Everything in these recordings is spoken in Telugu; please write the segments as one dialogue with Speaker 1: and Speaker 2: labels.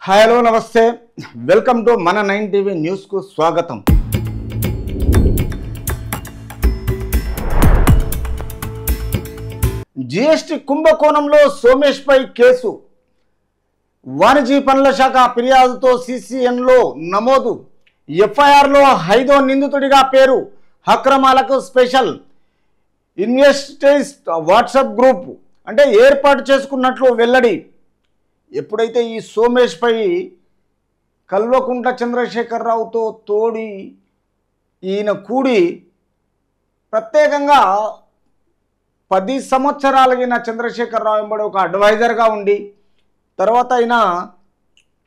Speaker 1: హాయ్ హలో నమస్తే వెల్కమ్ టు మన 9 టీవీ న్యూస్ కు స్వాగతం। జీఎస్టీ కుంభకోణంలో సోమేష్ పై కేసు, వాణిజ్య పనుల శాఖ ఫిర్యాదుతో సిసిఎన్ లో నమోదు, ఎఫ్ఐఆర్ లో 5వ నిందితుడిగా పేరు, అక్రమాలకు స్పెషల్ ఇన్వెస్టర్స్ వాట్సాప్ గ్రూప్ అంటే ఏర్పాటు చేసుకున్నట్లు వెల్లడి। ఎప్పుడైతే ఈ సోమేష్ పై కల్వకుంట్ల చంద్రశేఖరరావుతో తోడి ఈయన కూడి ప్రత్యేకంగా 10 సంవత్సరాలకి చంద్రశేఖరరావు వెంబడి ఒక అడ్వైజర్గా ఉండి తర్వాత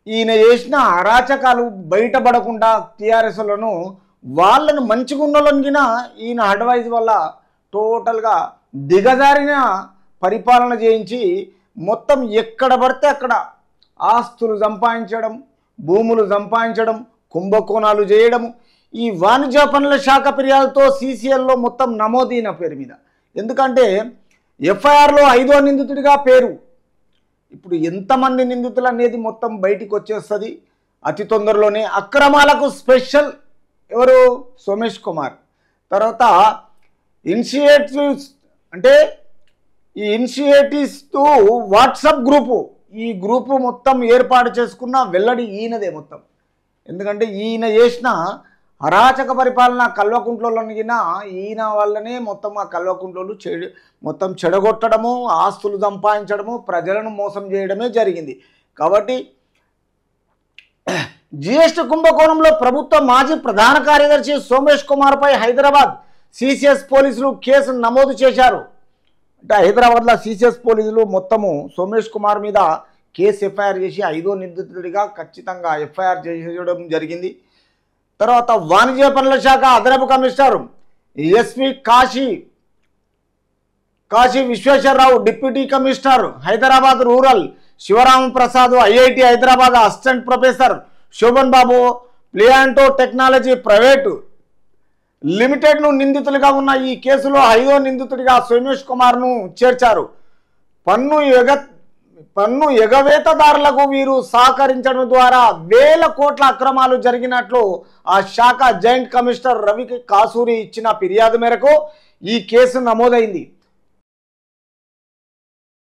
Speaker 1: ఈయన చేసిన అరాచకాలు బయటపడకుండా టీఆర్ఎస్లను వాళ్ళను మంచిగున్నోళ్ళనిగిన ఈయన అడ్వైజ్ వల్ల టోటల్గా దిగజారిన పరిపాలన చేయించి మొత్తం ఎక్కడ పడితే అక్కడ ఆస్తులు సంపాదించడం, భూములు సంపాదించడం, కుంభకోణాలు చేయడం, ఈ వాణిజ్య పనుల శాఖ ఫిర్యాదుతో సిసిఎల్లో మొత్తం నమోదైన పేరు మీద। ఎందుకంటే ఎఫ్ఐఆర్లో 5వ నిందితుడిగా పేరు। ఇప్పుడు ఎంతమంది నిందితులు అనేది మొత్తం బయటికి వచ్చేస్తుంది అతి తొందరలోనే। అక్రమాలకు స్పెషల్ ఎవరు? సోమేష్ కుమార్। తర్వాత ఇనిషియేటివ్స్ అంటే ఈ ఇనిషియేటివ్స్ వాట్సాప్ గ్రూపు, ఈ గ్రూపు మొత్తం ఏర్పాటు చేసుకున్న వెల్లడి ఈయనదే మొత్తం। ఎందుకంటే ఈయన చేసిన అరాచక పరిపాలన కల్వకుంట్లలోనిగిన ఈయన వల్లనే మొత్తం ఆ కల్వకుంట్లోలు మొత్తం చెడగొట్టడము, ఆస్తులు సంపాదించడము, ప్రజలను మోసం చేయడమే జరిగింది। కాబట్టి జీఎస్టీ కుంభకోణంలో ప్రభుత్వ మాజీ ప్రధాన కార్యదర్శి సోమేష్ కుమార్పై హైదరాబాద్ సిసిఎస్ పోలీసులు కేసు నమోదు చేశారు। అంటే హైదరాబాద్లో సిసిఎస్ పోలీసులు మొత్తము సోమేష్ కుమార్ మీద కేసు ఎఫ్ఐఆర్ చేసి 5వ నిందితుడిగా ఖచ్చితంగా ఎఫ్ఐఆర్ చేయడం జరిగింది। తర్వాత వాణిజ్య పనుల శాఖ అదనపు commissioner SV Kashi Visweswara Rao, deputy commissioner Hyderabad rural Shivarama Prasad, IIT Hyderabad assistant professor Shobhan బాబు, ప్లియాంటో టెక్నాలజీ ప్రైవేటు లిమిటెడ్ను నిందితులుగా ఉన్న ఈ కేసులో 5వ నిందితుడిగా సోమేష్ కుమార్ను చేర్చారు। పన్ను ఎగవేతదారులకు వీరు సహకరించడం ద్వారా వేల కోట్ల అక్రమాలు జరిగినట్లు ఆ శాఖ జాయింట్ కమిషనర్ రవి కాసూరి ఇచ్చిన ఫిర్యాదు మేరకు ఈ కేసు నమోదైంది।